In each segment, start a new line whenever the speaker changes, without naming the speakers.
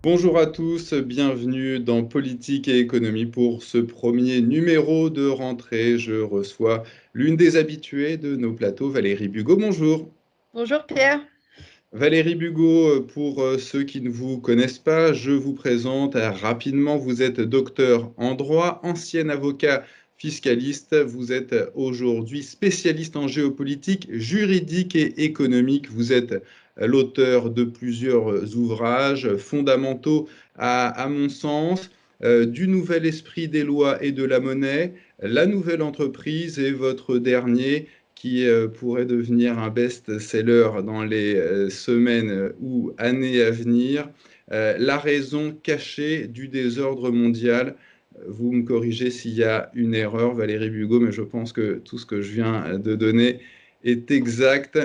Bonjour à tous, bienvenue dans Politique et Économie pour ce premier numéro de rentrée. Je reçois l'une des habituées de nos plateaux, Valérie Bugot. Bonjour.
Bonjour Pierre.
Valérie Bugot, pour ceux qui ne vous connaissent pas, je vous présente rapidement. Vous êtes docteur en droit, ancien avocat fiscaliste. Vous êtes aujourd'hui spécialiste en géopolitique, juridique et économique. Vous êtes l'auteur de plusieurs ouvrages fondamentaux à mon sens, du nouvel esprit des lois et de la monnaie, la nouvelle entreprise et votre dernier qui pourrait devenir un best-seller dans les semaines ou années à venir. La raison cachée du désordre mondial. Vous me corrigez s'il y a une erreur, Valérie Bugot, mais je pense que tout ce que je viens de donner est exact.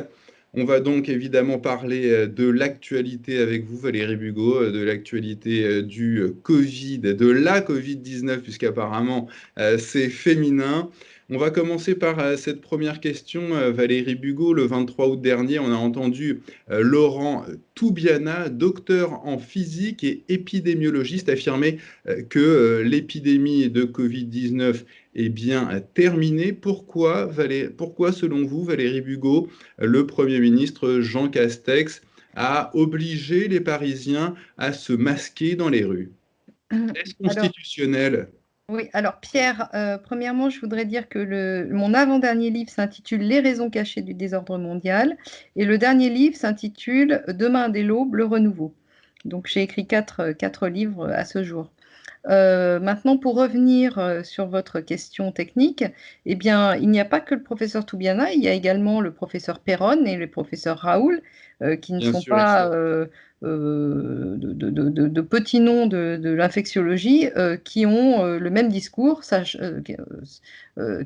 On va donc évidemment parler de l'actualité avec vous, Valérie Bugot, de l'actualité du Covid, de la Covid-19, puisqu'apparemment c'est féminin. On va commencer par cette première question, Valérie Bugot. Le 23 août dernier, on a entendu Laurent Toubiana, docteur en physique et épidémiologiste, affirmer que l'épidémie de Covid-19 est bien terminée. Pourquoi, selon vous, Valérie Bugot, le Premier ministre Jean Castex a obligé les Parisiens à se masquer dans les rues? Est-ce
Alors,
constitutionnel?
oui, alors Pierre, premièrement, je voudrais dire que mon avant-dernier livre s'intitule Les raisons cachées du désordre mondial et le dernier livre s'intitule Demain dès l'aube, le renouveau. Donc j'ai écrit quatre livres à ce jour. Maintenant, pour revenir sur votre question technique, eh bien, il n'y a pas que le professeur Toubiana, il y a également le professeur Perron et le professeur Raoul, qui ne
Bien
sont
sûr.
pas de petits noms de l'infectiologie, qui ont le même discours,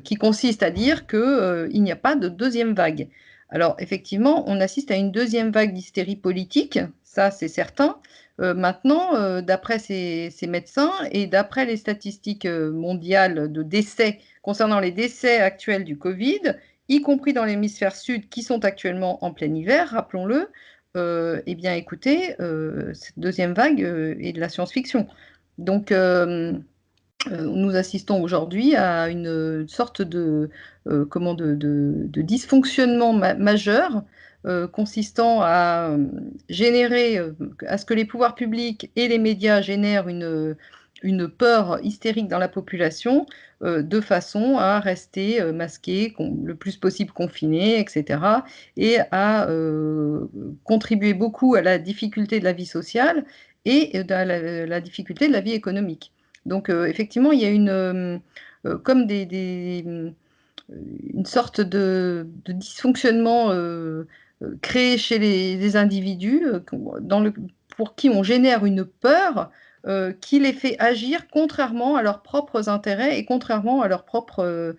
qui consiste à dire qu'il n'y a pas de deuxième vague. Alors, effectivement, on assiste à une deuxième vague d'hystérie politique, ça c'est certain. Maintenant, d'après ces médecins et d'après les statistiques mondiales de décès, concernant les décès actuels du Covid, y compris dans l'hémisphère sud qui sont actuellement en plein hiver, rappelons-le, eh bien écoutez, cette deuxième vague est de la science-fiction. Donc, nous assistons aujourd'hui à une sorte de dysfonctionnement majeur consistant à générer, à ce que les pouvoirs publics et les médias génèrent une peur hystérique dans la population de façon à rester masqué, le plus possible confiné, etc. et à contribuer beaucoup à la difficulté de la vie sociale et à la difficulté de la vie économique. Donc, effectivement, il y a comme une sorte de dysfonctionnement créé chez les individus pour qui on génère une peur qui les fait agir contrairement à leurs propres intérêts et contrairement à leurs propres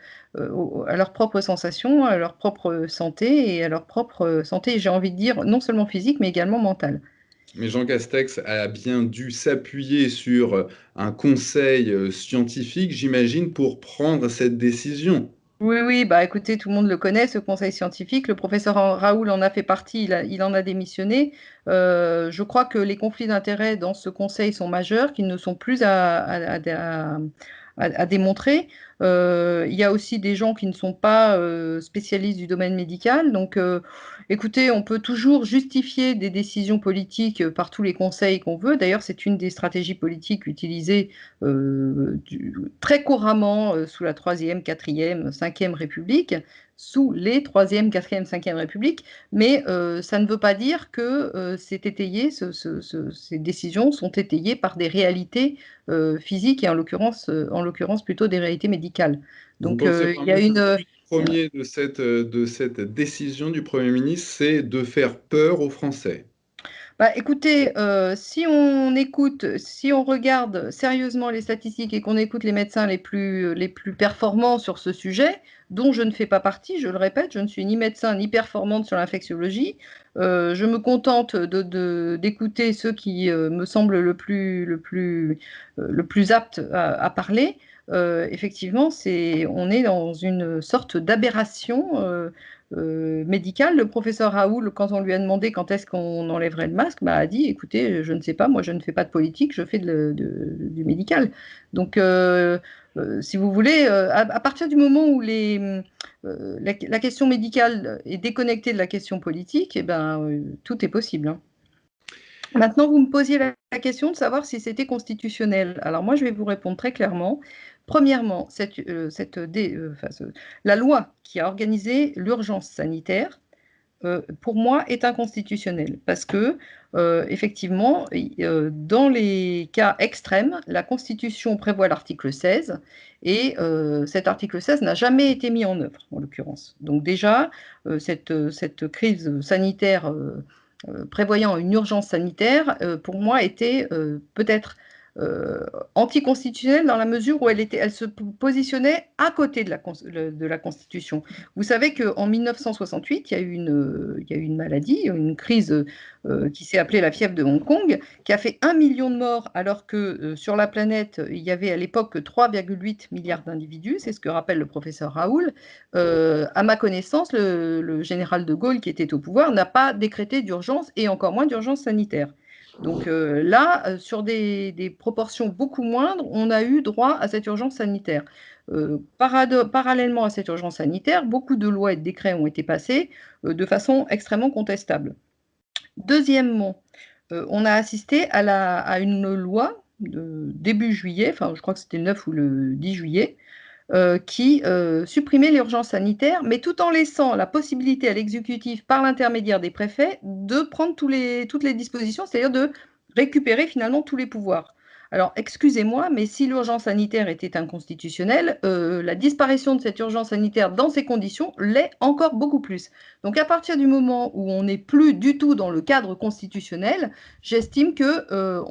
sensations, à leur propre santé et à leur propre santé, j'ai envie de dire, non seulement physique, mais également mentale.
Mais Jean Castex a bien dû s'appuyer sur un conseil scientifique, j'imagine, pour prendre cette décision.
Oui, oui, bah écoutez, tout le monde le connaît, ce conseil scientifique. Le professeur Raoul en a fait partie, il en a démissionné. Je crois que les conflits d'intérêts dans ce conseil sont majeurs, qu'ils ne sont plus à démontrer. Il y a aussi des gens qui ne sont pas spécialistes du domaine médical. Donc, écoutez, on peut toujours justifier des décisions politiques par tous les conseils qu'on veut. D'ailleurs, c'est une des stratégies politiques utilisées très couramment sous la Troisième, Quatrième, Cinquième République, sous les Troisième, Quatrième, Cinquième République, mais ça ne veut pas dire que c'est étayé, ces décisions sont étayées par des réalités physiques et en l'occurrence plutôt des réalités médicales.
Vous
Donc
pensez
il y a
vraiment que le
une...
but premier de cette décision du Premier ministre, c'est de faire peur aux Français?
Bah, écoutez, si on regarde sérieusement les statistiques et qu'on écoute les médecins les plus performants sur ce sujet, dont je ne fais pas partie, je le répète, je ne suis ni médecin ni performante sur l'infectiologie, je me contente d'écouter ceux qui me semblent le plus aptes à parler. Effectivement, on est dans une sorte d'aberration médicale. Le professeur Raoul, quand on lui a demandé quand est-ce qu'on enlèverait le masque, a dit, écoutez, je ne sais pas, moi je ne fais pas de politique, je fais du médical. Donc, si vous voulez, à partir du moment où la question médicale est déconnectée de la question politique, tout est possible, hein. Maintenant, vous me posiez la question de savoir si c'était constitutionnel. Alors moi, je vais vous répondre très clairement. Premièrement, la loi qui a organisé l'urgence sanitaire, pour moi, est inconstitutionnelle parce que, effectivement, dans les cas extrêmes, la Constitution prévoit l'article 16 et cet article 16 n'a jamais été mis en œuvre, en l'occurrence. Donc déjà, cette crise sanitaire prévoyant une urgence sanitaire, pour moi, était peut-être anticonstitutionnelle dans la mesure où elle se positionnait à côté de la Constitution. Vous savez qu'en 1968, il y a eu une maladie, une crise qui s'est appelée la fièvre de Hong Kong, qui a fait 1 million de morts, alors que sur la planète, il y avait à l'époque 3,8 milliards d'individus, c'est ce que rappelle le professeur Raoul. À ma connaissance, le général de Gaulle, qui était au pouvoir, n'a pas décrété d'urgence et encore moins d'urgence sanitaire. Donc là, sur des proportions beaucoup moindres, on a eu droit à cette urgence sanitaire. Parallèlement à cette urgence sanitaire, beaucoup de lois et de décrets ont été passés de façon extrêmement contestable. Deuxièmement, on a assisté à une loi de début juillet, enfin je crois que c'était le 9 ou le 10 juillet, qui supprimait l'urgence sanitaire, mais tout en laissant la possibilité à l'exécutif, par l'intermédiaire des préfets, de prendre toutes les dispositions, c'est-à-dire de récupérer finalement tous les pouvoirs. Alors, excusez-moi, mais si l'urgence sanitaire était inconstitutionnelle, la disparition de cette urgence sanitaire dans ces conditions l'est encore beaucoup plus. Donc, à partir du moment où on n'est plus du tout dans le cadre constitutionnel, j'estime que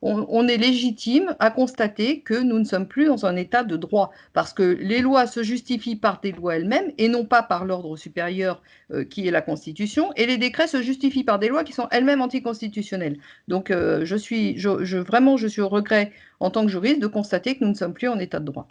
on est légitime à constater que nous ne sommes plus dans un état de droit, parce que les lois se justifient par des lois elles-mêmes et non pas par l'ordre supérieur qui est la Constitution, et les décrets se justifient par des lois qui sont elles-mêmes anticonstitutionnelles. Donc je suis au regret, en tant que juriste, de constater que nous ne sommes plus en état de droit.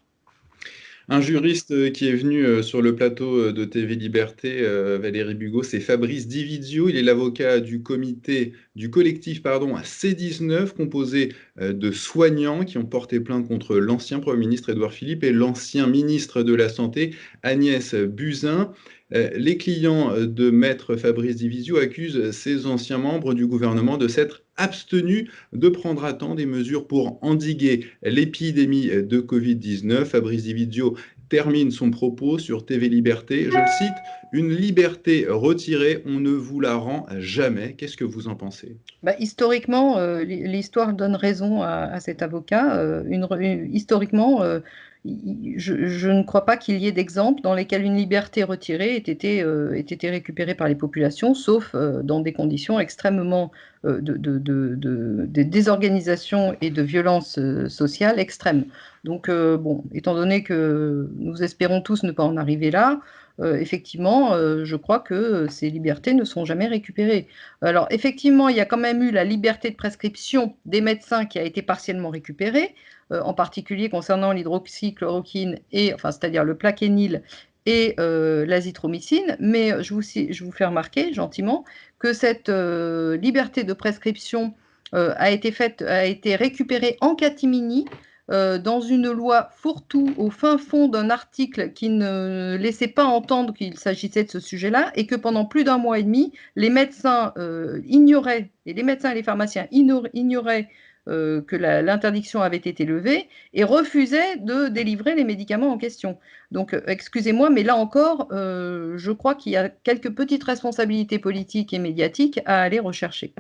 Un juriste qui est venu sur le plateau de TV Liberté, Valérie Bugeaud, c'est Fabrice Dividio. Il est l'avocat du collectif C19, composé de soignants qui ont porté plainte contre l'ancien Premier ministre Édouard Philippe et l'ancien ministre de la Santé Agnès Buzyn. Les clients de maître Fabrice Dividio accusent ces anciens membres du gouvernement de s'être abstenus de prendre à temps des mesures pour endiguer l'épidémie de Covid-19. Fabrice Dividio termine son propos sur TV Liberté. Je le cite, « Une liberté retirée, on ne vous la rend jamais ». Qu'est-ce que vous en pensez ?
Historiquement, l'histoire donne raison à cet avocat. Historiquement, je ne crois pas qu'il y ait d'exemples dans lesquels une liberté retirée ait été récupérée par les populations, sauf dans des conditions extrêmement de désorganisation et de violence sociale extrême. Donc, bon, étant donné que nous espérons tous ne pas en arriver là, effectivement, je crois que ces libertés ne sont jamais récupérées. Alors, effectivement, il y a quand même eu la liberté de prescription des médecins qui a été partiellement récupérée, en particulier concernant l'hydroxychloroquine, c'est-à-dire le plaquenil et l'azithromycine, mais je vous fais remarquer gentiment que cette liberté de prescription a été récupérée en catimini dans une loi fourre-tout au fin fond d'un article qui ne laissait pas entendre qu'il s'agissait de ce sujet-là, et que pendant plus d'1 mois et demi, les médecins ignoraient, et les médecins et les pharmaciens ignoraient que l'interdiction avait été levée et refusaient de délivrer les médicaments en question. Donc, excusez-moi, mais là encore, je crois qu'il y a quelques petites responsabilités politiques et médiatiques à aller rechercher.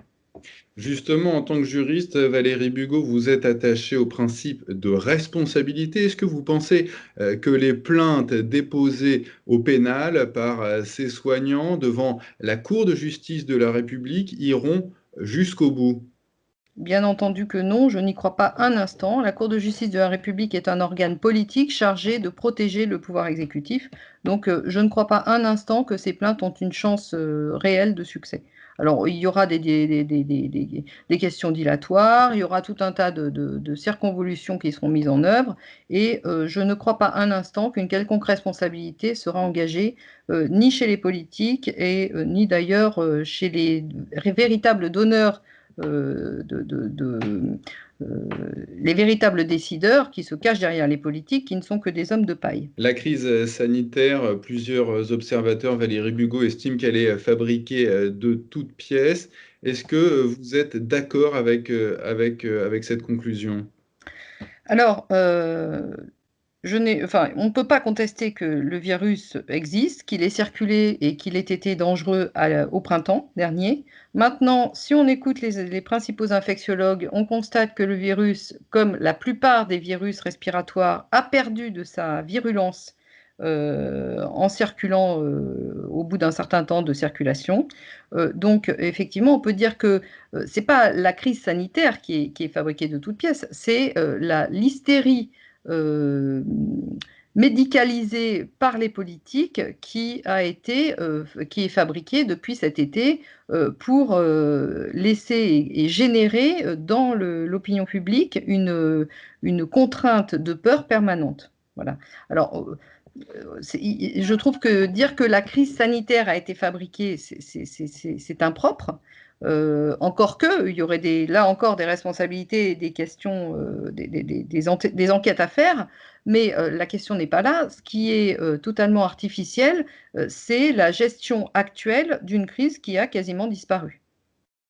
Justement, en tant que juriste, Valérie Bugeaud, vous êtes attachée au principe de responsabilité. Est-ce que vous pensez que les plaintes déposées au pénal par ces soignants devant la Cour de justice de la République iront jusqu'au bout ?
Bien entendu que non, je n'y crois pas un instant. La Cour de justice de la République est un organe politique chargé de protéger le pouvoir exécutif. Donc, je ne crois pas un instant que ces plaintes ont une chance réelle de succès. Alors, il y aura des questions dilatoires, il y aura tout un tas de circonvolutions qui seront mises en œuvre, et je ne crois pas un instant qu'une quelconque responsabilité sera engagée, ni chez les politiques, et ni d'ailleurs chez les véritables donneurs, les véritables décideurs qui se cachent derrière les politiques, qui ne sont que des hommes de paille.
La crise sanitaire, plusieurs observateurs, Valérie Bugeaud, estiment qu'elle est fabriquée de toutes pièces. Est-ce que vous êtes d'accord avec cette conclusion?
Alors, on ne peut pas contester que le virus existe, qu'il ait circulé et qu'il ait été dangereux au printemps dernier. Maintenant, si on écoute les principaux infectiologues, on constate que le virus, comme la plupart des virus respiratoires, a perdu de sa virulence en circulant au bout d'un certain temps de circulation. Donc, effectivement, on peut dire que ce n'est pas la crise sanitaire qui est fabriquée de toutes pièces, c'est l'hystérie médicalisée par les politiques qui est fabriquée depuis cet été pour laisser et générer dans l'opinion publique une contrainte de peur permanente. Voilà. Alors, je trouve que dire que la crise sanitaire a été fabriquée, c'est impropre. Encore que, il y aurait là encore des responsabilités, des questions, des enquêtes à faire, mais la question n'est pas là. Ce qui est totalement artificiel, c'est la gestion actuelle d'une crise qui a quasiment disparu.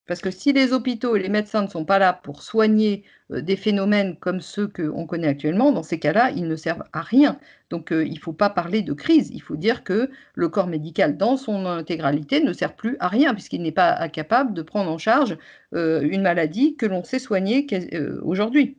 Parce que si les hôpitaux et les médecins ne sont pas là pour soigner des phénomènes comme ceux qu'on connaît actuellement, dans ces cas-là, ils ne servent à rien. Donc il ne faut pas parler de crise, il faut dire que le corps médical dans son intégralité ne sert plus à rien, puisqu'il n'est pas capable de prendre en charge une maladie que l'on sait soigner aujourd'hui.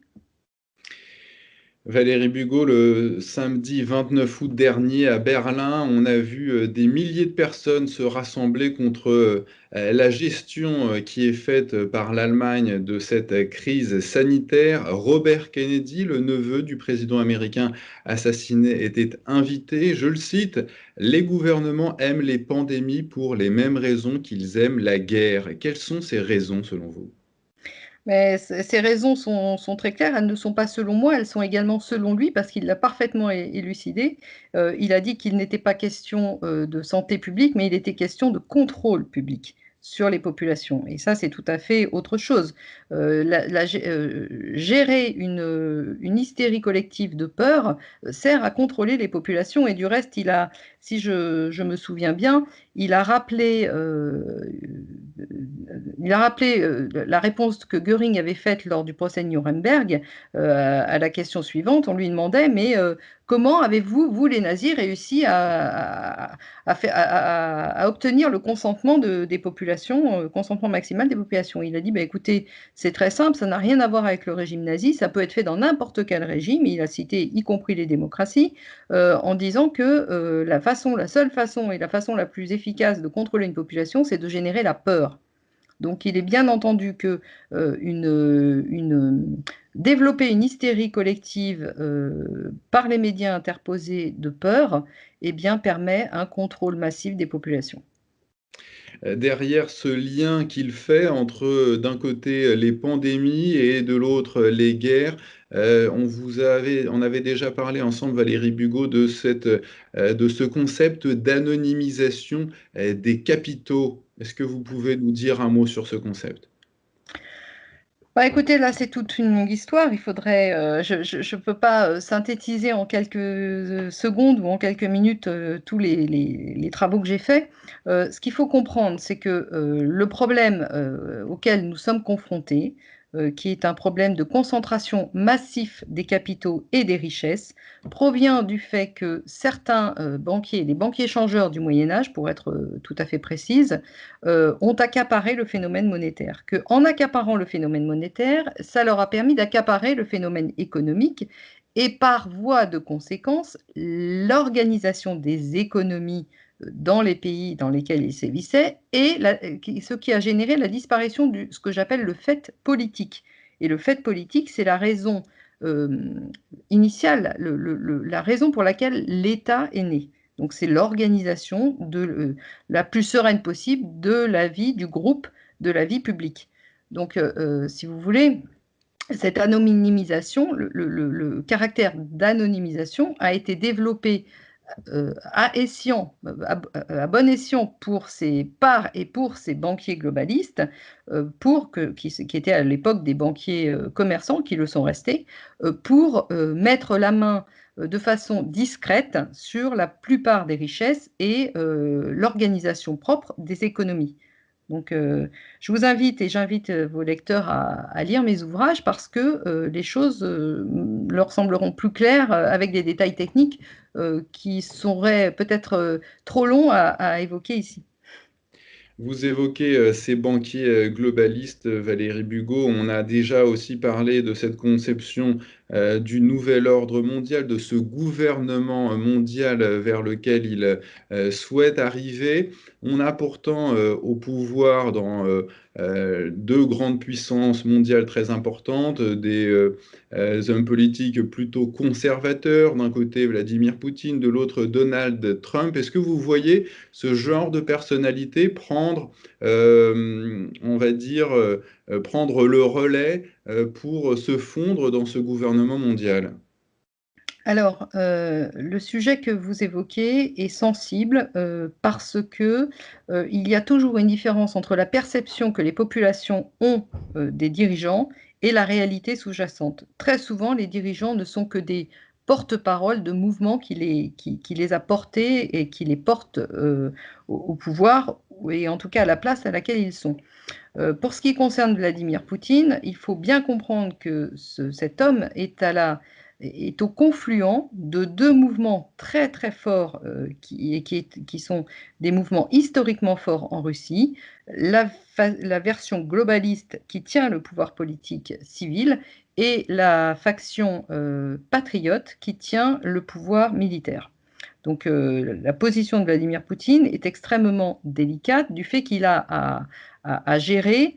Valérie Bugeaud, le samedi 29 août dernier à Berlin, on a vu des milliers de personnes se rassembler contre la gestion qui est faite par l'Allemagne de cette crise sanitaire. Robert Kennedy, le neveu du président américain assassiné, était invité. Je le cite, les gouvernements aiment les pandémies pour les mêmes raisons qu'ils aiment la guerre. Quelles sont ces raisons selon vous?
Mais ces raisons sont très claires, elles ne sont pas selon moi, elles sont également selon lui, parce qu'il l'a parfaitement élucidé. Il a dit qu'il n'était pas question de santé publique, mais il était question de contrôle public sur les populations. Et ça, c'est tout à fait autre chose. Gérer une hystérie collective de peur sert à contrôler les populations. Et du reste, si je me souviens bien, il a rappelé la réponse que Göring avait faite lors du procès de Nuremberg à la question suivante. On lui demandait, mais comment avez-vous, vous les nazis, réussi à obtenir le consentement des populations, consentement maximal des populations? Il a dit, bah, écoutez, c'est très simple, ça n'a rien à voir avec le régime nazi, ça peut être fait dans n'importe quel régime. Il a cité y compris les démocraties, en disant que la seule façon et la façon la plus efficace de contrôler une population, c'est de générer la peur. Donc il est bien entendu que développer une hystérie collective par les médias interposés de peur, eh bien, permet un contrôle massif des populations.
Derrière ce lien qu'il fait entre, d'un côté, les pandémies et de l'autre, les guerres, on avait déjà parlé ensemble, Valérie Bugeaud, de ce concept d'anonymisation, des capitaux. Est-ce que vous pouvez nous dire un mot sur ce concept?
Bah, écoutez, là, c'est toute une longue histoire. Il faudrait, je ne peux pas synthétiser en quelques secondes ou en quelques minutes tous les travaux que j'ai faits. Ce qu'il faut comprendre, c'est que le problème auquel nous sommes confrontés, qui est un problème de concentration massif des capitaux et des richesses, provient du fait que certains banquiers, les banquiers changeurs du Moyen Âge, pour être tout à fait précise, ont accaparé le phénomène monétaire. Qu'en accaparant le phénomène monétaire, ça leur a permis d'accaparer le phénomène économique et par voie de conséquence, l'organisation des économies dans les pays dans lesquels ils sévissaient et ce qui a généré la disparition de ce que j'appelle le fait politique. Et le fait politique, c'est la raison initiale, la raison pour laquelle l'État est né. Donc c'est l'organisation la plus sereine possible de la vie du groupe, de la vie publique. Donc, si vous voulez, cette anonymisation, le caractère d'anonymisation a été développé à bon escient pour ses parts et pour ses banquiers globalistes, qui étaient à l'époque des banquiers commerçants, qui le sont restés, pour mettre la main de façon discrète sur la plupart des richesses et l'organisation propre des économies. Donc, je vous invite et j'invite vos lecteurs à lire mes ouvrages parce que les choses leur sembleront plus claires avec des détails techniques qui seraient peut-être trop longs à évoquer ici.
Vous évoquez ces banquiers globalistes, Valérie Bugeaud. On a déjà aussi parlé de cette conception du nouvel ordre mondial, de ce gouvernement mondial vers lequel il souhaite arriver. On a pourtant au pouvoir dans deux grandes puissances mondiales très importantes, des hommes politiques plutôt conservateurs, d'un côté Vladimir Poutine, de l'autre Donald Trump. Est-ce que vous voyez ce genre de personnalité prendre, on va dire, prendre le relais pour se fondre dans ce gouvernement mondial?
Alors, le sujet que vous évoquez est sensible parce que il y a toujours une différence entre la perception que les populations ont des dirigeants et la réalité sous-jacente. Très souvent, les dirigeants ne sont que des porte-parole de mouvements qui les a portés et qui les portent au pouvoir, et en tout cas à la place à laquelle ils sont. Pour ce qui concerne Vladimir Poutine, il faut bien comprendre que cet homme est au confluent de deux mouvements très très forts qui sont des mouvements historiquement forts en Russie. La version globaliste qui tient le pouvoir politique civil et la faction patriote qui tient le pouvoir militaire. Donc la position de Vladimir Poutine est extrêmement délicate du fait qu'il a à gérer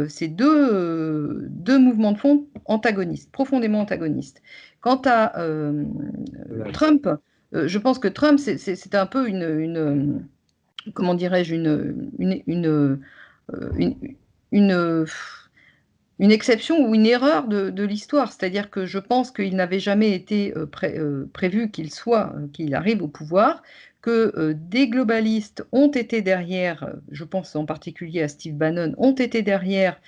ces deux mouvements de fond antagonistes, profondément antagonistes. Quant à Trump, je pense que Trump, c'est un peu comment dirais-je, une, une, une exception ou une erreur de l'histoire. C'est-à-dire que je pense qu'il n'avait jamais été prévu qu'il arrive au pouvoir, que des globalistes ont été derrière, je pense en particulier à Steve Bannon, ont été derrière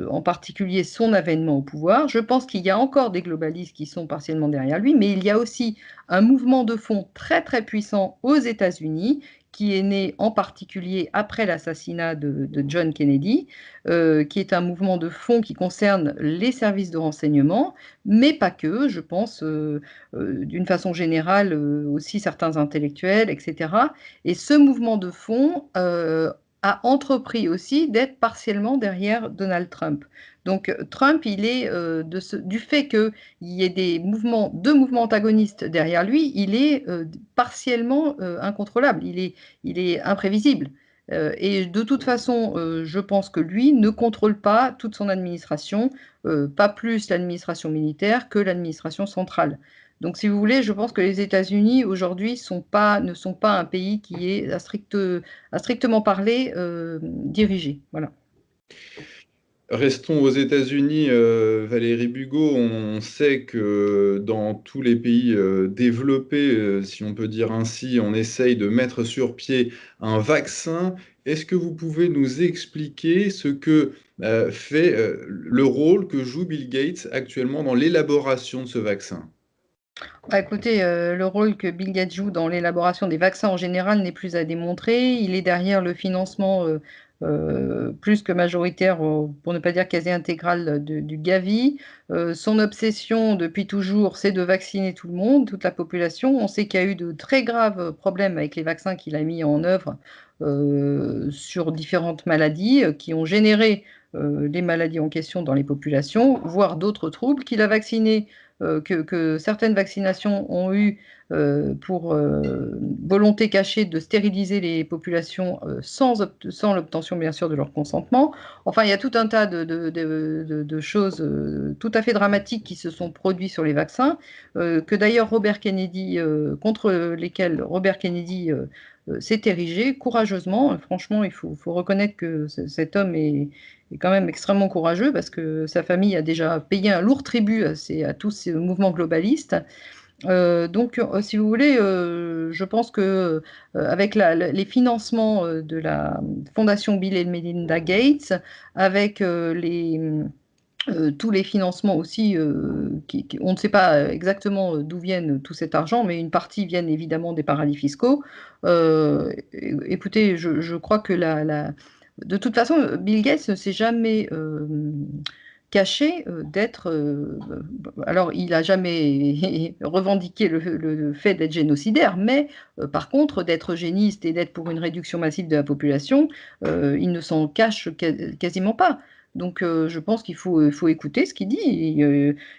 en particulier son avènement au pouvoir. Je pense qu'il y a encore des globalistes qui sont partiellement derrière lui, mais il y a aussi un mouvement de fond très très puissant aux États-Unis qui est né en particulier après l'assassinat de John Kennedy, qui est un mouvement de fond qui concerne les services de renseignement, mais pas que, je pense, d'une façon générale, aussi certains intellectuels, etc. Et ce mouvement de fond a entrepris aussi d'être partiellement derrière Donald Trump. Donc Trump, il est du fait qu'il y ait deux mouvements antagonistes derrière lui, il est partiellement incontrôlable, il est imprévisible. Et de toute façon, je pense que lui ne contrôle pas toute son administration, pas plus l'administration militaire que l'administration centrale. Donc, si vous voulez, je pense que les États-Unis aujourd'hui ne sont pas un pays qui est à strictement parler dirigé. Voilà.
Restons aux États-Unis, Valérie Bugeaud. On sait que dans tous les pays développés, si on peut dire ainsi, on essaye de mettre sur pied un vaccin. Est-ce que vous pouvez nous expliquer ce que fait le rôle que joue Bill Gates actuellement dans l'élaboration de ce vaccin?
Bah, écoutez, le rôle que Bill Gates joue dans l'élaboration des vaccins en général n'est plus à démontrer. Il est derrière le financement plus que majoritaire, pour ne pas dire quasi intégral, du Gavi. Son obsession depuis toujours, c'est de vacciner tout le monde, toute la population. On sait qu'il y a eu de très graves problèmes avec les vaccins qu'il a mis en œuvre sur différentes maladies qui ont généré les maladies en question dans les populations, voire d'autres troubles qu'il a vaccinés que certaines vaccinations ont eu pour volonté cachée de stériliser les populations sans l'obtention bien sûr de leur consentement. Enfin, il y a tout un tas de choses tout à fait dramatiques qui se sont produites sur les vaccins, que d'ailleurs Robert Kennedy, contre lesquels Robert Kennedy s'est érigé courageusement. Franchement, il faut reconnaître que cet homme est quand même extrêmement courageux parce que sa famille a déjà payé un lourd tribut à tous ces mouvements globalistes. Donc, si vous voulez, je pense que avec les financements de la Fondation Bill et Melinda Gates, avec tous les financements aussi, on ne sait pas exactement d'où viennent tout cet argent, mais une partie viennent évidemment des paradis fiscaux. Écoutez, je crois que de toute façon, Bill Gates ne s'est jamais caché d'être. Alors, il n'a jamais revendiqué le fait d'être génocidaire, mais par contre, d'être eugéniste et d'être pour une réduction massive de la population, il ne s'en cache quasiment pas. Donc, je pense qu'il faut écouter ce qu'il dit.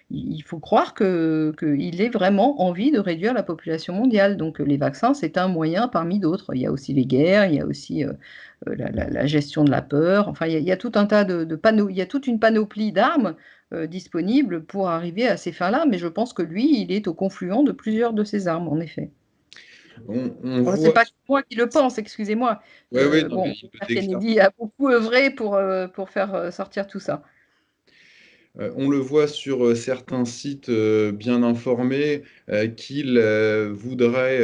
Il faut croire qu'il ait vraiment envie de réduire la population mondiale. Donc, les vaccins, c'est un moyen parmi d'autres. Il y a aussi les guerres, il y a aussi la gestion de la peur. Enfin, il y a tout un tas de panneaux, il y a toute une panoplie d'armes disponibles pour arriver à ces fins-là. Mais je pense que lui, il est au confluent de plusieurs de ces armes, en effet.
On
C'est
voit.
pas moi qui le pense, excusez-moi.
Oui, oui, non, mais
Bon,
il peut
Kennedy a beaucoup œuvré pour faire sortir tout ça.
On le voit sur certains sites bien informés qu'il voudrait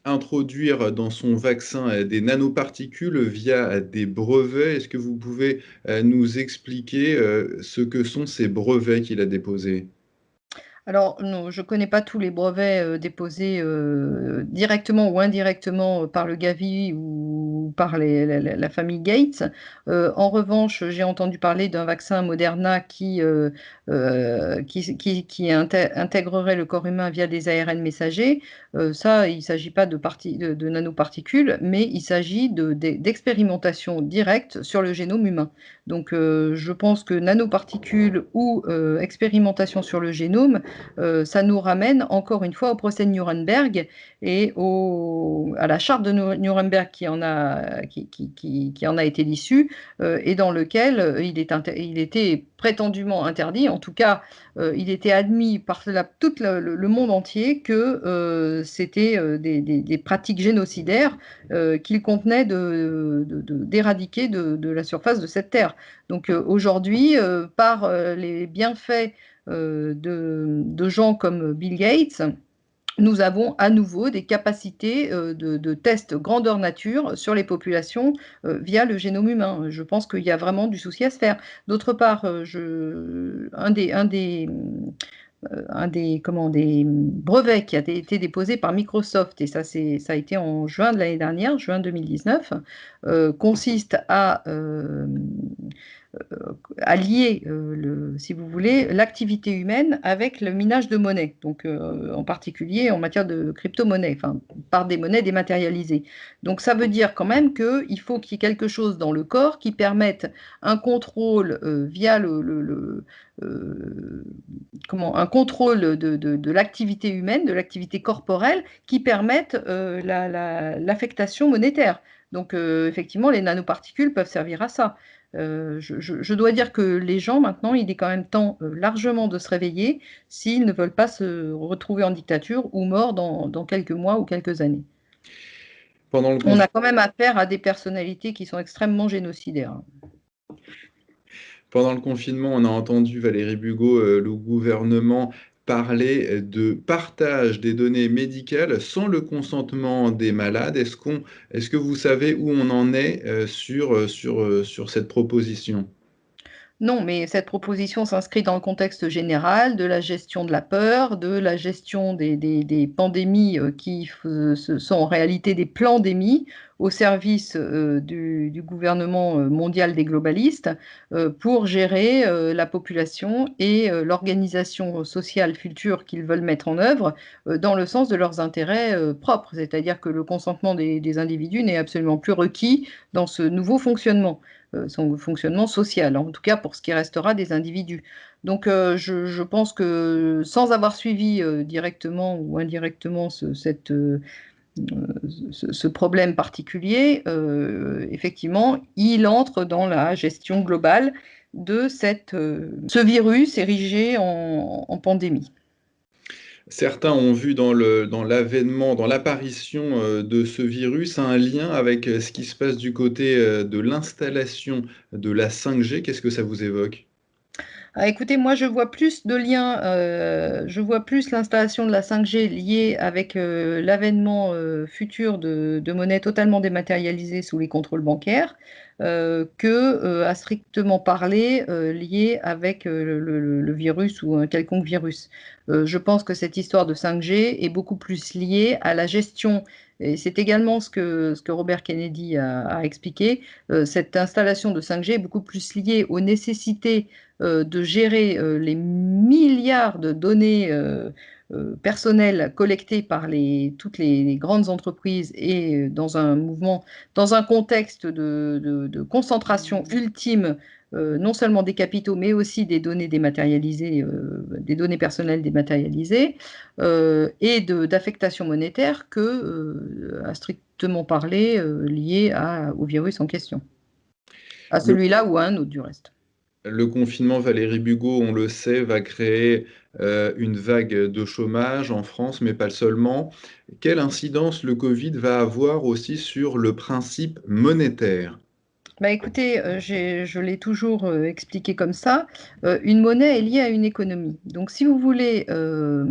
introduire dans son vaccin des nanoparticules via des brevets. Est-ce que vous pouvez nous expliquer ce que sont ces brevets qu'il a déposés?
Alors non, je ne connais pas tous les brevets, déposés, directement ou indirectement, par le Gavi ou par la famille Gates. En revanche, j'ai entendu parler d'un vaccin Moderna qui intégrerait le corps humain via des ARN messagers. Ça, il ne s'agit pas de nanoparticules, mais il s'agit d'expérimentation directe sur le génome humain. Donc, je pense que nanoparticules ou expérimentation sur le génome, ça nous ramène encore une fois au procès de Nuremberg et à la charte de Nuremberg qui en a été l'issue, et dans lequel il était prétendument interdit, en tout cas il était admis par tout le monde entier que c'était des pratiques génocidaires qu'il convenait d'éradiquer de la surface de cette terre. Donc aujourd'hui, par les bienfaits de gens comme Bill Gates, nous avons à nouveau des capacités de tests grandeur nature sur les populations via le génome humain. Je pense qu'il y a vraiment du souci à se faire. D'autre part, des brevets qui a été déposé par Microsoft, et ça a été en juin de l'année dernière, juin 2019, consiste à lier, si vous voulez, l'activité humaine avec le minage de monnaie, donc en particulier en matière de crypto-monnaie, enfin, par des monnaies dématérialisées. Donc ça veut dire quand même qu'il faut qu'il y ait quelque chose dans le corps qui permette un contrôle via un contrôle de l'activité humaine, de l'activité corporelle, qui permette l'affectation monétaire. Donc effectivement, les nanoparticules peuvent servir à ça. Je dois dire que les gens, maintenant, il est quand même temps largement de se réveiller s'ils ne veulent pas se retrouver en dictature ou morts dans quelques mois ou quelques années.
Pendant le
On
confinement.
a quand même affaire à des personnalités qui sont extrêmement génocidaires.
Pendant le confinement, on a entendu Valérie Bugeaud, le gouvernement parler de partage des données médicales sans le consentement des malades. Est-ce que vous savez où on en est sur cette proposition?
Non, mais cette proposition s'inscrit dans le contexte général de la gestion de la peur, de la gestion des pandémies qui sont en réalité des plandémies au service du gouvernement mondial des globalistes pour gérer la population et l'organisation sociale future qu'ils veulent mettre en œuvre dans le sens de leurs intérêts propres. C'est-à-dire que le consentement des individus n'est absolument plus requis dans ce nouveau fonctionnement. son fonctionnement social, en tout cas pour ce qui restera des individus. Donc je pense que sans avoir suivi directement ou indirectement ce problème particulier, effectivement, il entre dans la gestion globale de ce virus érigé en pandémie.
Certains ont vu dans l'avènement, dans l'apparition de ce virus, un lien avec ce qui se passe du côté de l'installation de la 5G. Qu'est-ce que ça vous évoque?
Ah, écoutez, moi je vois plus de liens, je vois plus l'installation de la 5G liée avec l'avènement futur de monnaies totalement dématérialisées sous les contrôles bancaires que à strictement parler lié avec le virus ou un quelconque virus. Je pense que cette histoire de 5G est beaucoup plus liée à la gestion, et c'est également ce que Robert Kennedy a expliqué, cette installation de 5G est beaucoup plus liée aux nécessités de gérer les milliards de données personnelles collectées par toutes les grandes entreprises et dans un contexte de concentration ultime, non seulement des capitaux, mais aussi des données dématérialisées, des données personnelles dématérialisées, et d'affectation monétaire que, à strictement parler, lié au virus en question. À
Le
celui-là ou à un autre du reste.
le confinement, Valérie Bugeaud, on le sait, va créer une vague de chômage en France, mais pas seulement. Quelle incidence le Covid va avoir aussi sur le principe monétaire?
Bah écoutez, je l'ai toujours expliqué comme ça. Une monnaie est liée à une économie. Donc, si vous voulez euh,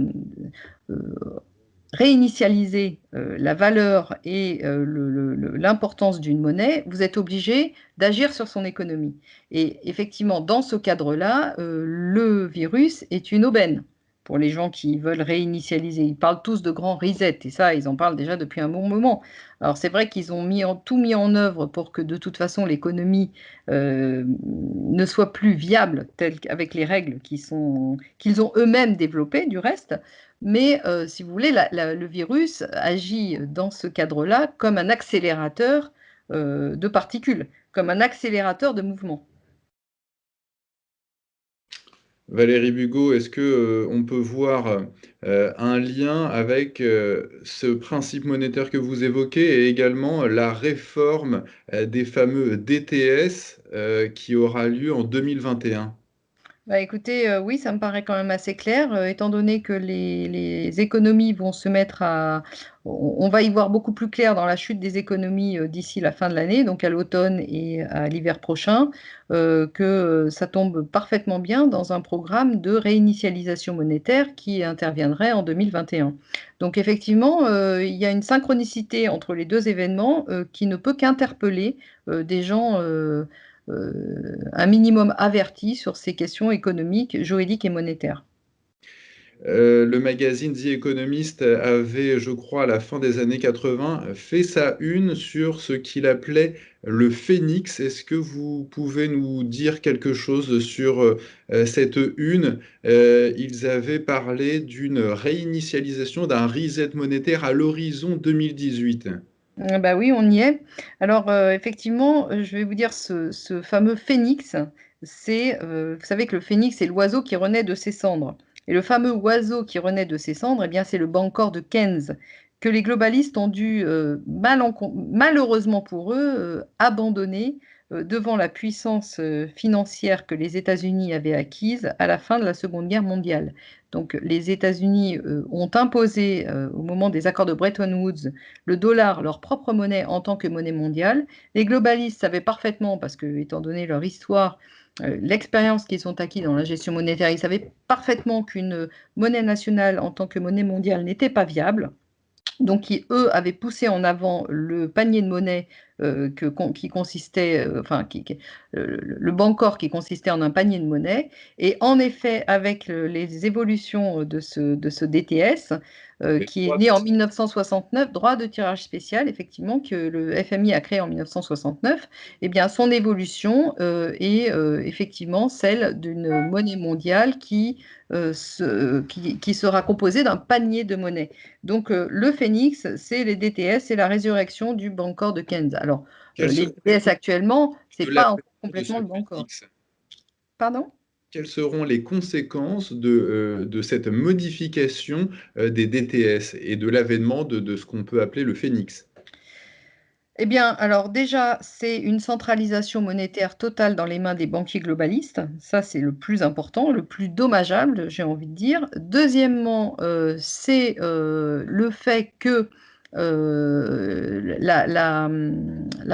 réinitialiser la valeur et l'importance d'une monnaie, vous êtes obligé d'agir sur son économie. Et effectivement, dans ce cadre-là, le virus est une aubaine pour les gens qui veulent réinitialiser. Ils parlent tous de grands reset, et ça, ils en parlent déjà depuis un bon moment. Alors c'est vrai qu'ils ont tout mis en œuvre pour que de toute façon l'économie ne soit plus viable avec les règles qu'ils ont eux-mêmes développées du reste. Mais si vous voulez, le virus agit dans ce cadre-là comme un accélérateur de particules, comme un accélérateur de mouvement.
Valérie Bugeaud, est-ce que, on peut voir, un lien avec, ce principe monétaire que vous évoquez et également la réforme, des fameux DTS, qui aura lieu en 2021?
Bah, écoutez, oui, ça me paraît quand même assez clair, étant donné que les économies vont se mettre à on va y voir beaucoup plus clair dans la chute des économies, d'ici la fin de l'année, donc à l'automne et à l'hiver prochain, que ça tombe parfaitement bien dans un programme de réinitialisation monétaire qui interviendrait en 2021. Donc effectivement, il y a une synchronicité entre les 2 événements, qui ne peut qu'interpeller, des gens, un minimum averti sur ces questions économiques, juridiques et monétaires.
Le magazine The Economist avait, je crois, à la fin des années 80, fait sa une sur ce qu'il appelait le phénix. Est-ce que vous pouvez nous dire quelque chose sur cette une? Ils avaient parlé d'une réinitialisation, d'un reset monétaire à l'horizon 2018.
Bah, oui, on y est. Alors, effectivement, je vais vous dire ce fameux phénix, vous savez que le phénix, c'est l'oiseau qui renaît de ses cendres, et le fameux oiseau qui renaît de ses cendres, eh bien, c'est le Bancor de Keynes, que les globalistes ont dû, malheureusement pour eux, abandonner, devant la puissance, financière que les États-Unis avaient acquise à la fin de la Seconde Guerre mondiale. Donc les États-Unis, ont imposé, au moment des accords de Bretton Woods, le dollar, leur propre monnaie en tant que monnaie mondiale. Les globalistes savaient parfaitement, parce que, étant donné leur histoire, l'expérience qu'ils ont acquis dans la gestion monétaire, ils savaient parfaitement qu'une monnaie nationale en tant que monnaie mondiale n'était pas viable. Donc, eux, avaient poussé en avant le panier de monnaie qui consistait, enfin, le Bancor qui consistait en un panier de monnaie. Et en effet, avec les évolutions de ce DTS,
Les
qui est
droits
né en 1969, droit de tirage spécial, effectivement, que le FMI a créé en 1969, eh bien, son évolution est effectivement celle d'une monnaie mondiale qui sera composée d'un panier de monnaie. Donc, le phénix, c'est les DTS, c'est la résurrection du Bancor de Keynes. Alors,
quels
les
seraient les
DTS actuellement, c'est
de la
pas encore
de ce
complètement le Bancor.
Phoenix?
Pardon?
Quelles seront les conséquences de cette modification des DTS et de l'avènement de ce qu'on peut appeler le Phénix?
Eh bien, alors déjà, c'est une centralisation monétaire totale dans les mains des banquiers globalistes. Ça, c'est le plus important, le plus dommageable, j'ai envie de dire. Deuxièmement, c'est le fait que la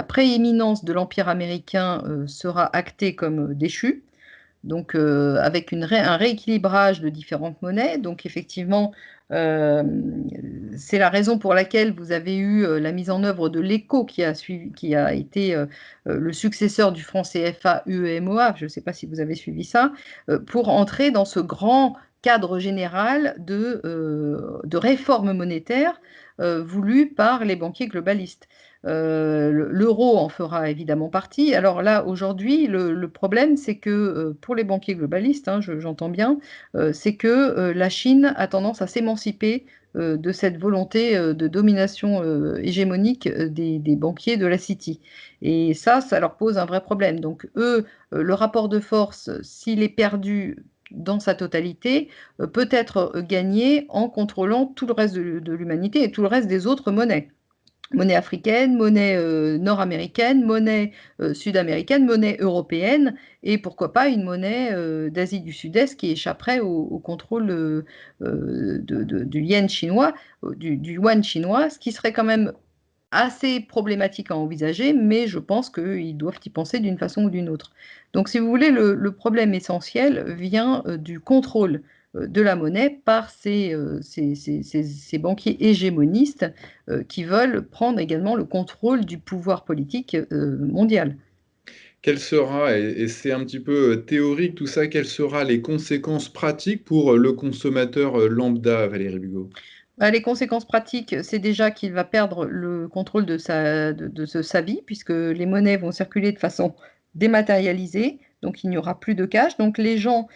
prééminence de l'Empire américain sera actée comme déchue. Donc, avec un rééquilibrage de différentes monnaies. Donc, effectivement, euh, c'est la raison pour laquelle vous avez eu la mise en œuvre de l'ECO qui a été le successeur du franc CFA UEMOA. Je ne sais pas si vous avez suivi ça, pour entrer dans ce grand cadre général de réforme monétaire voulu par les banquiers globalistes. L'euro en fera évidemment partie. Alors là, aujourd'hui, le problème, c'est que pour les banquiers globalistes, hein, j'entends bien, c'est que la Chine a tendance à s'émanciper de cette volonté de domination hégémonique des banquiers de la City. Et ça leur pose un vrai problème. Donc eux, le rapport de force, s'il est perdu dans sa totalité, peut être gagné en contrôlant tout le reste de l'humanité et tout le reste des autres monnaies. Monnaie africaine, monnaie nord-américaine, monnaie sud-américaine, monnaie européenne et pourquoi pas une monnaie d'Asie du Sud-Est qui échapperait au contrôle du yen chinois, du yuan chinois, ce qui serait quand même assez problématique à envisager, mais je pense qu'ils doivent y penser d'une façon ou d'une autre. Donc, si vous voulez, le problème essentiel vient du contrôle de la monnaie par ces banquiers hégémonistes qui veulent prendre également le contrôle du pouvoir politique mondial.
Quelle sera, et c'est un petit peu théorique tout ça, quelles seront les conséquences pratiques pour le consommateur lambda, Valérie Bugeaud?
Bah, les conséquences pratiques, c'est déjà qu'il va perdre le contrôle de sa vie, puisque les monnaies vont circuler de façon dématérialisée, donc il n'y aura plus de cash. Donc les gens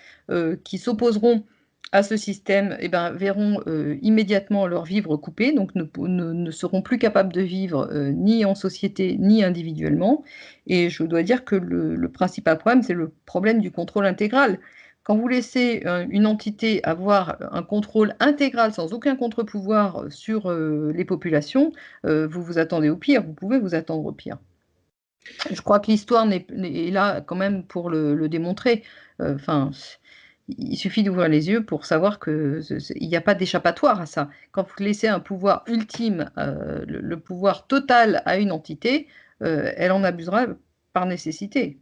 qui s'opposeront à ce système eh ben, verront immédiatement leur vivre coupé, donc ne seront plus capables de vivre ni en société ni individuellement. Et je dois dire que le principal problème, c'est le problème du contrôle intégral. Quand vous laissez une entité avoir un contrôle intégral sans aucun contre-pouvoir sur les populations, vous vous attendez au pire, vous pouvez vous attendre au pire. Je crois que l'histoire est là quand même pour le démontrer. Enfin, il suffit d'ouvrir les yeux pour savoir qu'il n'y a pas d'échappatoire à ça. Quand vous laissez un pouvoir ultime, le pouvoir total à une entité, elle en abusera par nécessité.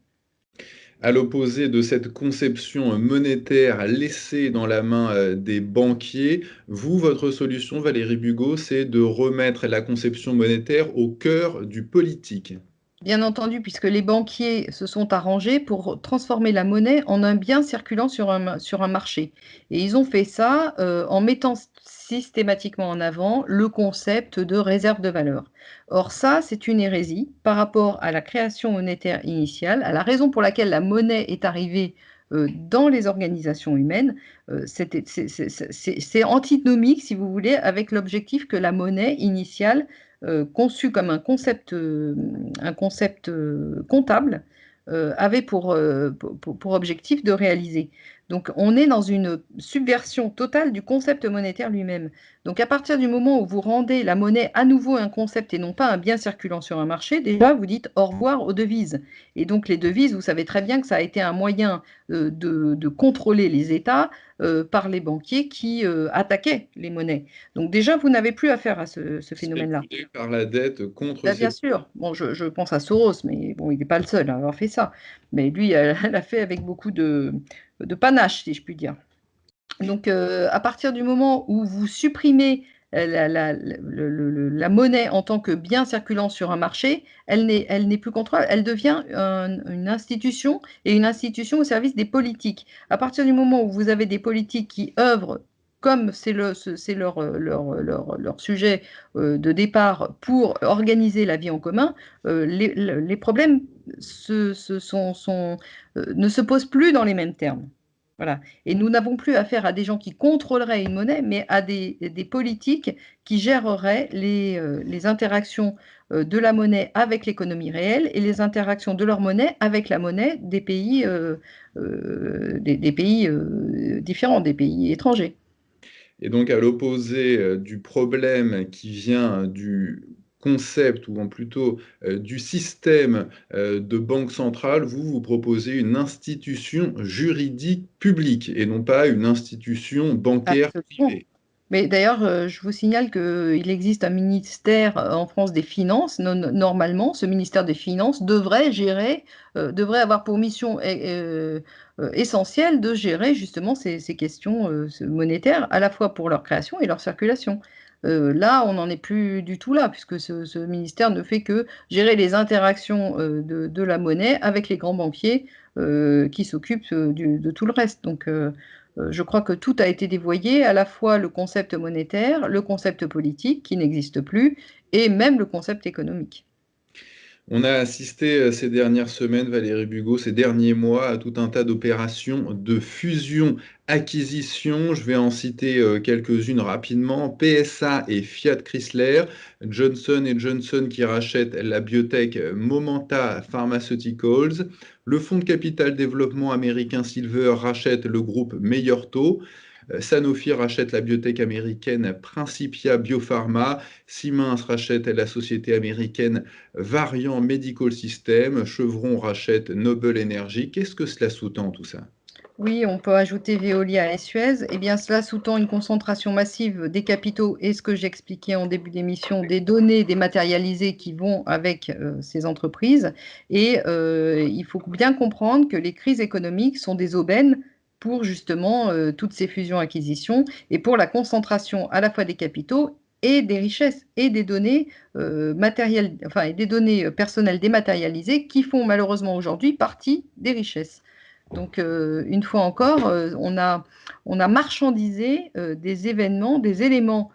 À l'opposé de cette conception monétaire laissée dans la main des banquiers, vous, votre solution, Valérie Bugeaud, c'est de remettre la conception monétaire au cœur du politique.
Bien entendu, puisque les banquiers se sont arrangés pour transformer la monnaie en un bien circulant sur un marché. Et ils ont fait ça en mettant systématiquement en avant le concept de réserve de valeur. Or ça, c'est une hérésie par rapport à la création monétaire initiale, à la raison pour laquelle la monnaie est arrivée dans les organisations humaines. C'est antinomique, si vous voulez, avec l'objectif que la monnaie initiale conçu comme un concept comptable, avait pour objectif de réaliser. Donc on est dans une subversion totale du concept monétaire lui-même. Donc à partir du moment où vous rendez la monnaie à nouveau un concept et non pas un bien circulant sur un marché, déjà vous dites au revoir aux devises. Et donc les devises, vous savez très bien que ça a été un moyen de contrôler les États par les banquiers qui attaquaient les monnaies. Donc déjà, vous n'avez plus affaire à ce phénomène-là.
Spéculer par la dette contre
Bien
ces...
sûr, bon, je pense à Soros, mais bon, il n'est pas le seul à avoir fait ça. Mais lui, elle l'a fait avec beaucoup de panache, si je puis dire. Donc, à partir du moment où vous supprimez la monnaie en tant que bien circulant sur un marché, elle n'est plus contrôlable, elle devient une institution et une institution au service des politiques. À partir du moment où vous avez des politiques qui œuvrent comme c'est leur sujet de départ pour organiser la vie en commun, les problèmes ne se posent plus dans les mêmes termes. Voilà. Et nous n'avons plus affaire à des gens qui contrôleraient une monnaie, mais à des politiques qui géreraient les interactions de la monnaie avec l'économie réelle et les interactions de leur monnaie avec la monnaie des pays, des pays différents, des pays étrangers.
Et donc à l'opposé, du problème qui vient du concept ou en plutôt, du système, de banque centrale, vous proposez une institution juridique publique et non pas une institution bancaire
Absolument.
privée.
Mais d'ailleurs, je vous signale qu'il existe un ministère en France des Finances. Normalement, ce ministère des Finances devrait gérer, devrait avoir pour mission essentielle de gérer justement ces questions monétaires, à la fois pour leur création et leur circulation. Là, on n'en est plus du tout là, puisque ce ministère ne fait que gérer les interactions de la monnaie avec les grands banquiers qui s'occupent de tout le reste. Donc, je crois que tout a été dévoyé, à la fois le concept monétaire, le concept politique qui n'existe plus, et même le concept économique.
On a assisté, ces dernières semaines, Valérie Bugeaud, ces derniers mois, à tout un tas d'opérations de fusion-acquisition. Je vais en citer, quelques-unes rapidement. PSA et Fiat Chrysler, Johnson & Johnson qui rachète la biotech Momenta Pharmaceuticals, le fonds de capital développement américain Silver rachète le groupe Meilleur-Taux, Sanofi rachète la biotech américaine Principia Biopharma, Siemens rachète la société américaine Variant Medical System, Chevron rachète Noble Energy. Qu'est-ce que cela sous-tend tout ça?
Oui, on peut ajouter Veolia et Suez. Eh bien, cela sous-tend une concentration massive des capitaux et ce que j'expliquais en début d'émission, des données dématérialisées qui vont avec ces entreprises. Et il faut bien comprendre que les crises économiques sont des aubaines pour justement toutes ces fusions-acquisitions et pour la concentration à la fois des capitaux et des richesses et des données matérielles, enfin, et des données personnelles dématérialisées qui font malheureusement aujourd'hui partie des richesses. Donc, une fois encore, on a marchandisé des événements, des éléments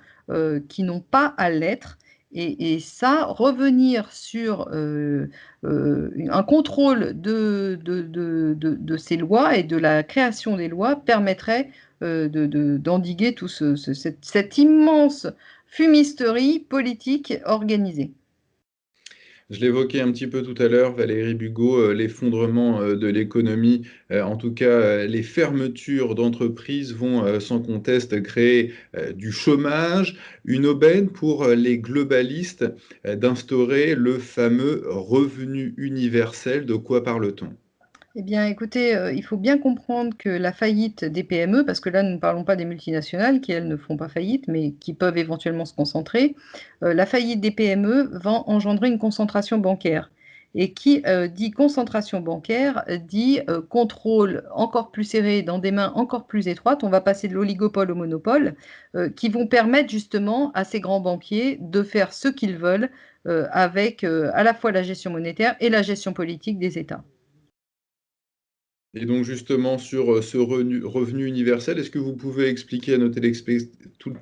qui n'ont pas à l'être. Et ça, revenir sur un contrôle de ces lois et de la création des lois permettrait d'endiguer tout cette immense fumisterie politique organisée.
Je l'évoquais un petit peu tout à l'heure, Valérie Bugeaud, l'effondrement, de l'économie, en tout cas, les fermetures d'entreprises vont, sans conteste créer, du chômage, une aubaine pour, les globalistes, d'instaurer le fameux revenu universel. De quoi parle-t-on?
Eh bien, écoutez, il faut bien comprendre que la faillite des PME, parce que là, nous ne parlons pas des multinationales qui, elles, ne font pas faillite, mais qui peuvent éventuellement se concentrer. La faillite des PME va engendrer une concentration bancaire et qui, dit concentration bancaire, dit, contrôle encore plus serré dans des mains encore plus étroites. On va passer de l'oligopole au monopole, qui vont permettre justement à ces grands banquiers de faire ce qu'ils veulent, avec, à la fois la gestion monétaire et la gestion politique des États.
Et donc justement sur, ce revenu universel, est-ce que vous pouvez expliquer à nos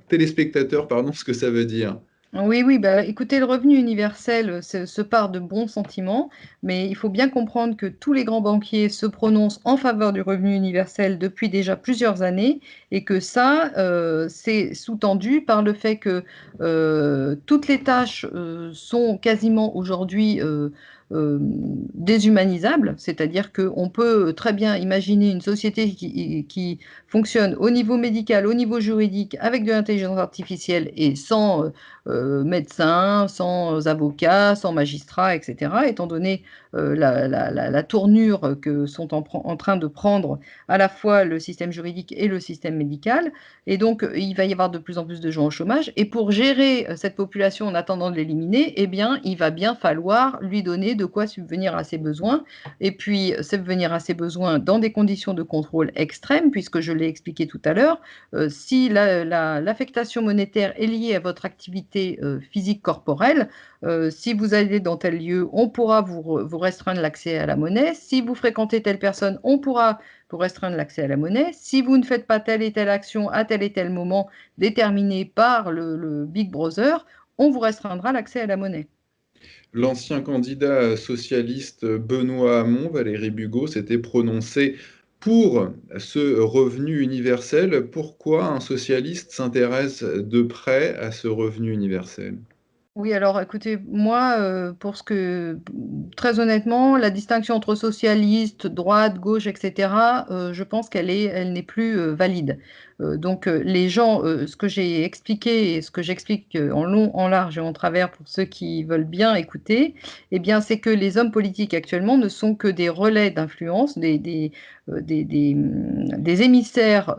téléspectateurs, pardon, ce que ça veut dire?
Oui, oui, bah, écoutez, le revenu universel, se part de bons sentiments, mais il faut bien comprendre que tous les grands banquiers se prononcent en faveur du revenu universel depuis déjà plusieurs années et que ça, c'est sous-tendu par le fait que, toutes les tâches, sont quasiment aujourd'hui, déshumanisables. C'est-à-dire qu'on peut très bien imaginer une société qui fonctionne au niveau médical, au niveau juridique, avec de l'intelligence artificielle et sans, médecins, sans avocats, sans magistrats, et cetera, étant donné la tournure que sont en train de prendre à la fois le système juridique et le système médical. Et donc, il va y avoir de plus en plus de gens au chômage. Et pour gérer cette population en attendant de l'éliminer, eh bien, il va bien falloir lui donner de quoi subvenir à ses besoins. Et puis, subvenir à ses besoins dans des conditions de contrôle extrêmes, puisque je l'ai expliqué tout à l'heure, si l'affectation monétaire est liée à votre activité physique corporelle, si vous allez dans tel lieu, on pourra vous restreindre l'accès à la monnaie. Si vous fréquentez telle personne, on pourra vous restreindre l'accès à la monnaie. Si vous ne faites pas telle et telle action à tel et tel moment déterminé par le Big Brother, on vous restreindra l'accès à la monnaie.
L'ancien candidat socialiste Benoît Hamon, Valérie Bugeaud, s'était prononcé Pour ce revenu universel, pourquoi un socialiste s'intéresse de près à ce revenu universel?
Oui, alors écoutez, moi, très honnêtement, la distinction entre socialiste, droite, gauche, et cetera, je pense elle n'est plus, valide. Les gens, ce que j'ai expliqué et ce que j'explique, en long, en large et en travers pour ceux qui veulent bien écouter, eh bien, c'est que les hommes politiques actuellement ne sont que des relais d'influence, des émissaires,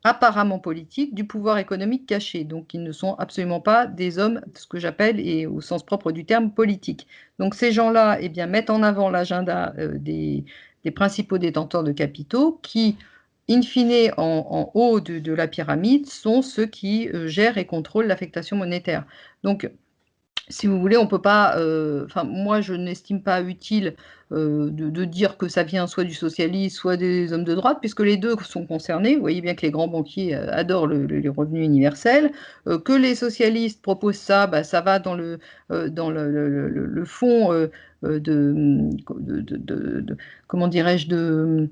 apparemment politiques du pouvoir économique caché. Donc, ils ne sont absolument pas des hommes, ce que j'appelle, et au sens propre du terme, politique. Donc, ces gens-là, eh bien, mettent en avant l'agenda des principaux détenteurs de capitaux qui, in fine, en haut de la pyramide, sont ceux qui gèrent et contrôlent l'affectation monétaire. Donc, si vous voulez, on peut pas, enfin, moi, je n'estime pas utile de dire que ça vient soit du socialisme, soit des hommes de droite, puisque les deux sont concernés. Vous voyez bien que les grands banquiers adorent les revenus universels. Que les socialistes proposent ça, bah, ça va dans le fond comment dirais-je,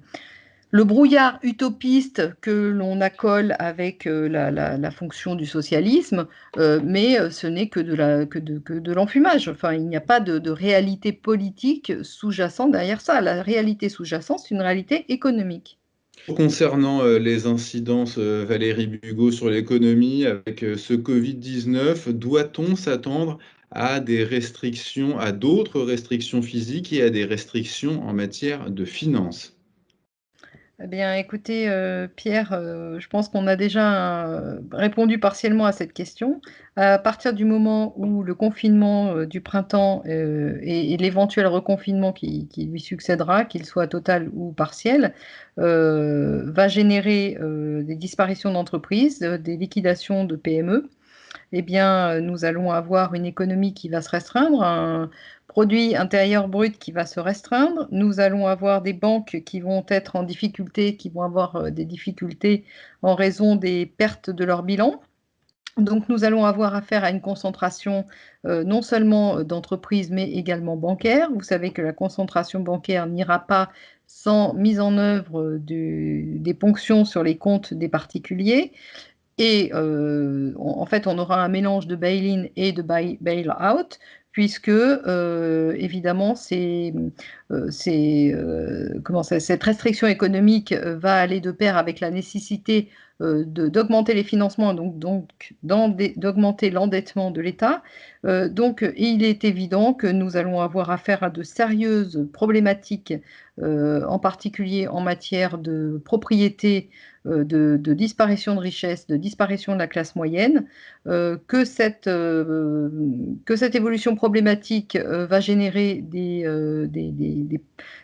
le brouillard utopiste que l'on accole avec la fonction du socialisme, mais ce n'est que de l'enfumage. Enfin, il n'y a pas de réalité politique sous-jacente derrière ça. La réalité sous-jacente, c'est une réalité économique.
Concernant, les incidences, Valérie Bugeaud, sur l'économie avec, ce Covid-19, doit-on s'attendre à des restrictions, à d'autres restrictions physiques et à des restrictions en matière de finances?
Eh bien, écoutez, Pierre, je pense qu'on a déjà, répondu partiellement à cette question. À partir du moment où le confinement, du printemps, et l'éventuel reconfinement qui lui succédera, qu'il soit total ou partiel, va générer, des disparitions d'entreprises, des liquidations de PME. Eh bien, nous allons avoir une économie qui va se restreindre, un produit intérieur brut qui va se restreindre. Nous allons avoir des banques qui vont être en difficulté, qui vont avoir des difficultés en raison des pertes de leur bilan. Donc, nous allons avoir affaire à une concentration non seulement d'entreprises, mais également bancaire. Vous savez que la concentration bancaire n'ira pas sans mise en œuvre des ponctions sur les comptes des particuliers. Et en fait, on aura un mélange de bail-in et de bail-out, puisque évidemment, cette restriction économique va aller de pair avec la nécessité d'augmenter les financements, d'augmenter l'endettement de l'État. Il est évident que nous allons avoir affaire à de sérieuses problématiques, en particulier en matière de propriété, de disparition de richesse, de disparition de la classe moyenne, que cette évolution problématique va générer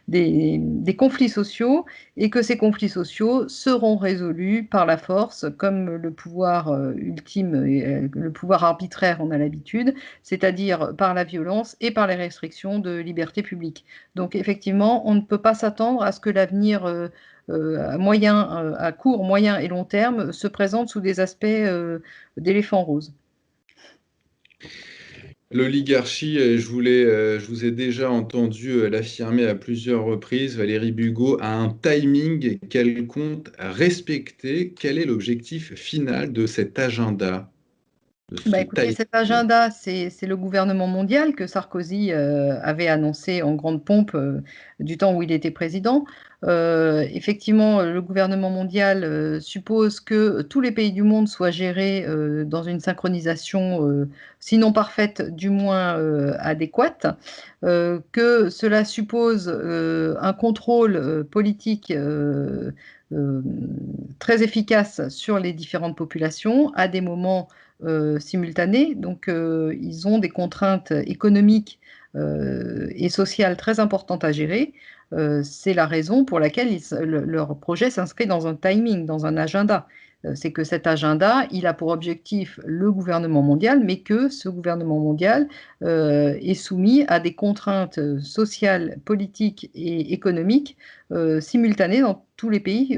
des conflits sociaux et que ces conflits sociaux seront résolus par la force, comme le pouvoir ultime, le pouvoir arbitraire on a l'habitude, c'est-à-dire par la violence et par les restrictions de liberté publique. Donc effectivement, on ne peut pas s'attendre à ce que l'avenir à court, moyen et long terme se présente sous des aspects d'éléphant rose.
L'oligarchie, je vous ai déjà entendu, l'affirmer à plusieurs reprises, Valérie Bugeaud a un timing qu'elle compte respecter. Quel est l'objectif final de cet agenda, de
Bah,
ce
écoutez,
timing?
cet agenda, c'est le gouvernement mondial que Sarkozy avait annoncé en grande pompe du temps où il était président. Effectivement, le gouvernement mondial suppose que tous les pays du monde soient gérés dans une synchronisation, sinon parfaite, du moins adéquate, que cela suppose un contrôle politique euh, très efficace sur les différentes populations à des moments simultanés. Donc, ils ont des contraintes économiques et sociales très importantes à gérer. C'est la raison pour laquelle leur projet s'inscrit dans un timing, dans un agenda. C'est que cet agenda, il a pour objectif le gouvernement mondial, mais que ce gouvernement mondial est soumis à des contraintes sociales, politiques et économiques simultanées dans tous les pays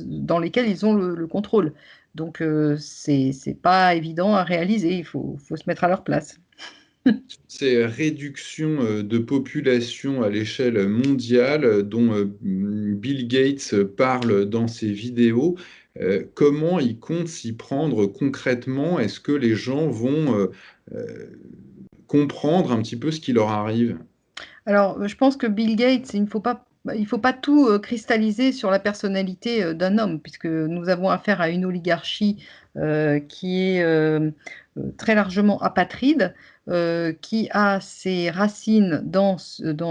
dans lesquels ils ont le contrôle. Donc, c'est pas évident à réaliser, il faut se mettre à leur place.
Ces réductions de population à l'échelle mondiale dont Bill Gates parle dans ses vidéos, comment il compte s'y prendre concrètement? Est-ce que les gens vont euh, comprendre un petit peu ce qui leur arrive?
Alors, je pense que Bill Gates, il faut pas tout cristalliser sur la personnalité d'un homme, puisque nous avons affaire à une oligarchie qui est très largement apatride, qui a ses racines dans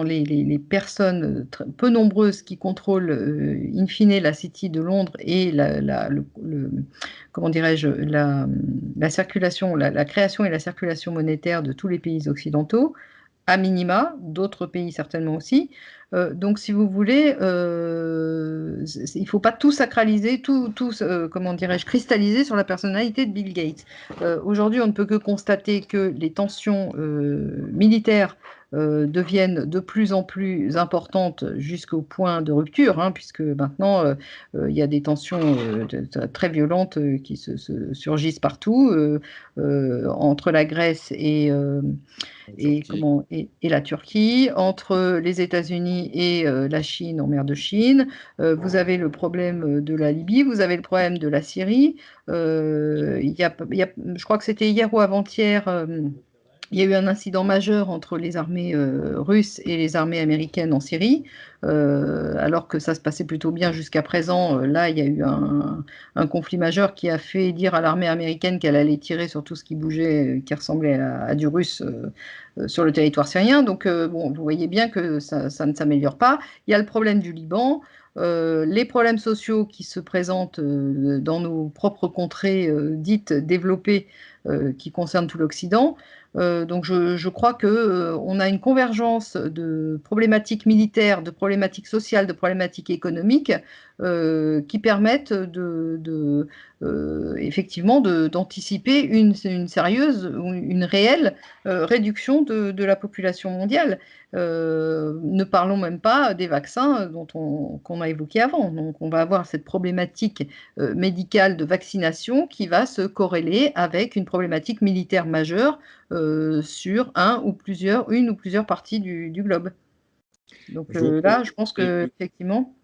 les personnes peu nombreuses qui contrôlent in fine la City de Londres et comment dirais-je, la circulation, la création et la circulation monétaire de tous les pays occidentaux à minima, d'autres pays certainement aussi. Donc, si vous voulez, il ne faut pas tout sacraliser, comment dirais-je, cristalliser sur la personnalité de Bill Gates. Aujourd'hui, on ne peut que constater que les tensions militaires deviennent de plus en plus importantes jusqu'au point de rupture, hein, puisque maintenant, il y a des tensions très violentes qui surgissent partout entre la Grèce
Turquie.
et la Turquie, entre les États-Unis et la Chine en mer de Chine. Vous avez le problème de la Libye, vous avez le problème de la Syrie. Je crois que c'était hier ou avant-hier. Il y a eu un incident majeur entre les armées russes et les armées américaines en Syrie, alors que ça se passait plutôt bien jusqu'à présent. Là, il y a eu un conflit majeur qui a fait dire à l'armée américaine qu'elle allait tirer sur tout ce qui bougeait, qui ressemblait à du russe sur le territoire syrien. Donc, bon, vous voyez bien que ça ne s'améliore pas. Il y a le problème du Liban. Les problèmes sociaux qui se présentent dans nos propres contrées dites développées qui concernent tout l'Occident. Donc je crois qu'on a une convergence de problématiques militaires, de problématiques sociales, de problématiques économiques qui permettent effectivement d'anticiper une sérieuse ou une réelle réduction de la population mondiale. Ne parlons même pas des vaccins qu'on a évoqués avant. Donc on va avoir cette problématique médicale de vaccination qui va se corréler avec une problématique militaire majeure sur une ou plusieurs parties du globe. Donc
Je vous
là, je pense
propose
que effectivement,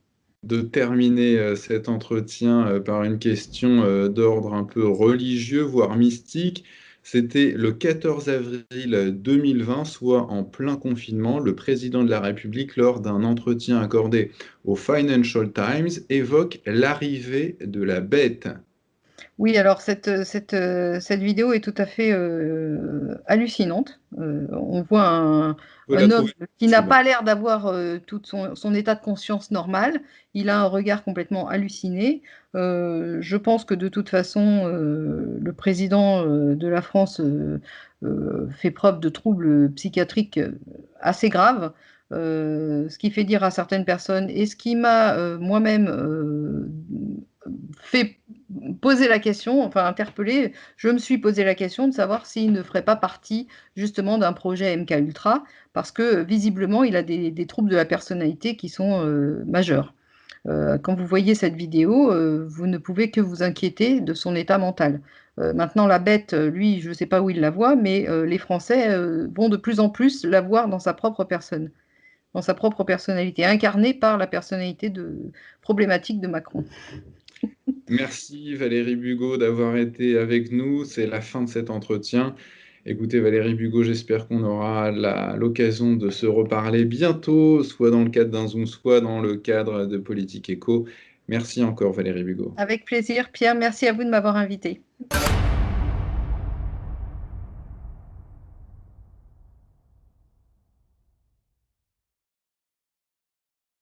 de terminer cet entretien par une question d'ordre un peu religieux, voire mystique. C'était le 14 avril 2020, soit en plein confinement, le président de la République, lors d'un entretien accordé au Financial Times, évoque l'arrivée de la bête.
oui, alors cette vidéo est tout à fait hallucinante. On voit
Faut la
un homme
trouver
qui n'a
facilement.
pas l'air d'avoir tout son état de conscience normal. Il a un regard complètement halluciné. Je pense que de toute façon, le président de la France fait preuve de troubles psychiatriques assez graves. Ce qui fait dire à certaines personnes, et ce qui m'a moi-même fait poser la question, enfin interpeller, je me suis posé la question de savoir s'il ne ferait pas partie justement d'un projet MK Ultra, parce que visiblement il a des troubles de la personnalité qui sont majeurs. Quand vous voyez cette vidéo, vous ne pouvez que vous inquiéter de son état mental. Maintenant, la bête, lui, je ne sais pas où il la voit, mais les Français vont de plus en plus la voir dans sa propre personne, dans sa propre personnalité, incarnée par la personnalité problématique de Macron.
Merci Valérie Bugeaud d'avoir été avec nous. C'est la fin de cet entretien. Écoutez Valérie Bugeaud, j'espère qu'on aura l'occasion de se reparler bientôt, soit dans le cadre d'un Zoom, soit dans le cadre de Politique Éco. Merci encore Valérie Bugeaud.
Avec plaisir, Pierre, merci à vous de m'avoir invité.